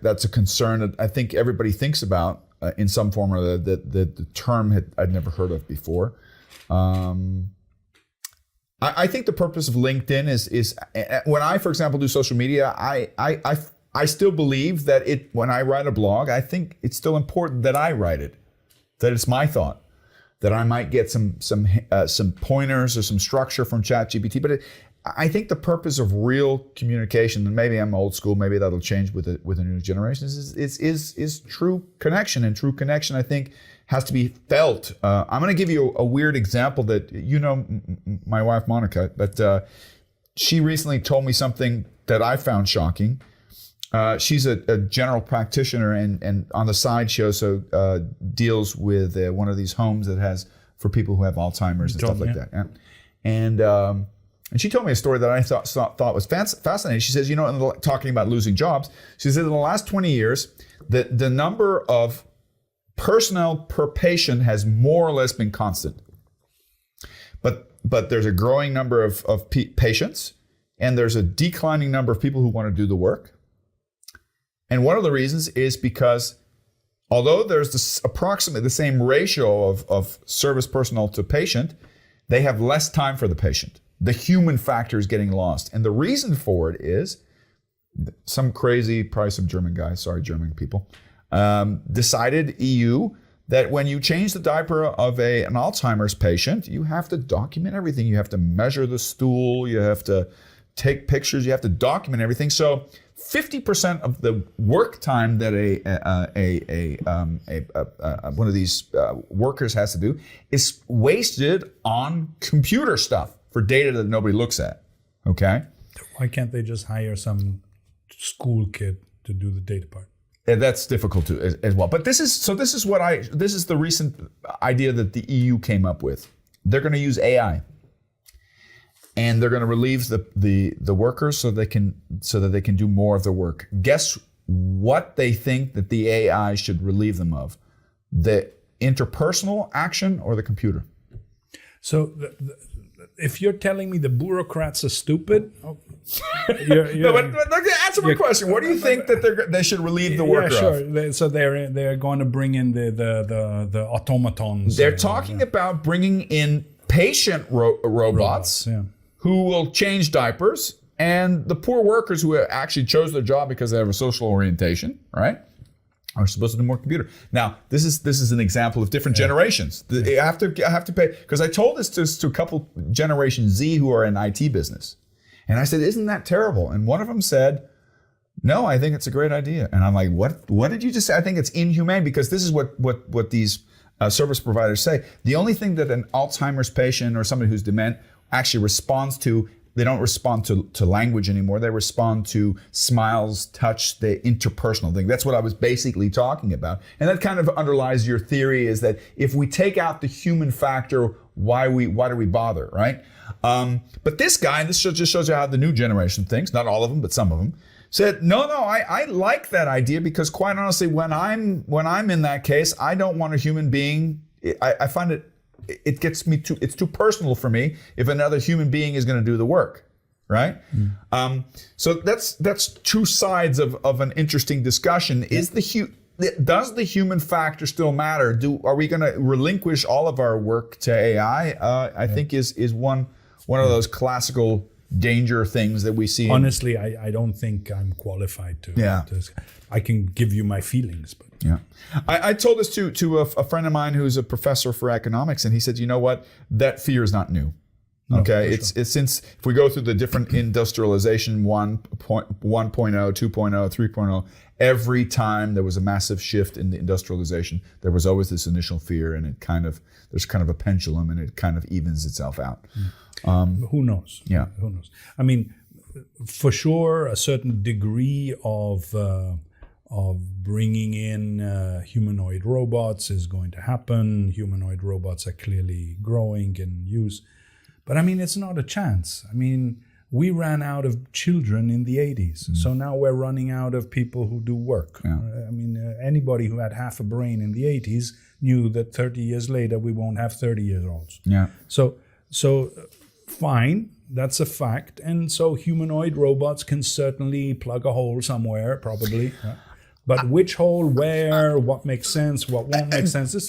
that's a concern that I think everybody thinks about in some form or other. That the term I'd never heard of before. I think the purpose of LinkedIn is when I, for example, do social media. I still believe that when I write a blog, I think it's still important that I write it, that it's my thought, that I might get some pointers or some structure from ChatGPT. But I think the purpose of real communication, and maybe I'm old school, maybe that'll change with the new generations, is true connection. And true connection, I think, has to be felt. I'm going to give you a weird example that my wife Monica, but she recently told me something that I found shocking. She's a general practitioner, and on the side she also deals with one of these homes that has for people who have Alzheimer's and stuff like that. Yeah. And she told me a story that I thought was fascinating. She says, talking about losing jobs, she said in the last 20 years, the number of personnel per patient has more or less been constant. But there's a growing number of patients, and there's a declining number of people who want to do the work. And one of the reasons is because although there's approximately the same ratio of service personnel to patient, they have less time for the patient. The human factor is getting lost. And the reason for it is some crazy, probably some German guy, sorry, German people, decided, EU, that when you change the diaper of an Alzheimer's patient, you have to document everything. You have to measure the stool. You have to take pictures. You have to document everything. So 50% of the work time that one of these workers has to do is wasted on computer stuff for data that nobody looks at. Okay. Why can't they just hire some school kid to do the data part? And that's difficult too as well. But this is the recent idea that the EU came up with. They're going to use AI, and they're going to relieve the workers so that they can do more of the work. Guess what they think that the AI should relieve them of? The interpersonal action or the computer? So if you're telling me the bureaucrats are stupid, but answer my question. What do you think that they should relieve the worker of? So they're going to bring in the automatons. They're talking about bringing in patient robots who will change diapers, and the poor workers who actually chose their job because they have a social orientation, right, are supposed to do more computer. Now, this is an example of different generations. I have to pay, because I told this to a couple Generation Z who are in IT business. And I said, isn't that terrible? And one of them said, no, I think it's a great idea. And I'm like, what did you just say? I think it's inhumane, because this is what these service providers say. The only thing that an Alzheimer's patient or somebody who's dement actually responds to, they don't respond to language anymore. They respond to smiles, touch, the interpersonal thing. That's what I was basically talking about. And that kind of underlies your theory, is that if we take out the human factor, why do we bother, right? But this guy, and this just shows you how the new generation thinks, not all of them, but some of them, said, no, I like that idea, because quite honestly, when I'm in that case, I don't want a human being. I find it gets me it's too personal for me if another human being is going to do the work, right? So that's two sides of an interesting discussion. Does the human factor still matter? Are we going to relinquish all of our work to AI? I think is one of those classical danger things that we see. Honestly, I don't think I'm qualified to. Yeah. I can give you my feelings, but yeah. I told this to a friend of mine who's a professor for economics, and he said, you know what? That fear is not new. Okay, it's since if we go through the different industrialization 1.0, 2.0, 3.0, every time there was a massive shift in the industrialization, there was always this initial fear, and there's kind of a pendulum, and it kind of evens itself out. Who knows? Yeah, who knows? I mean, for sure, a certain degree of bringing in humanoid robots is going to happen. Humanoid robots are clearly growing in use. But I mean, it's not a chance. I mean, we ran out of children in the 80s. So now we're running out of people who do work. Yeah. I mean, anybody who had half a brain in the 80s knew that 30 years later, we won't have 30-year-olds. Yeah. So fine, that's a fact. And so humanoid robots can certainly plug a hole somewhere, probably. But which hole, where, what makes sense, what won't make sense, it's a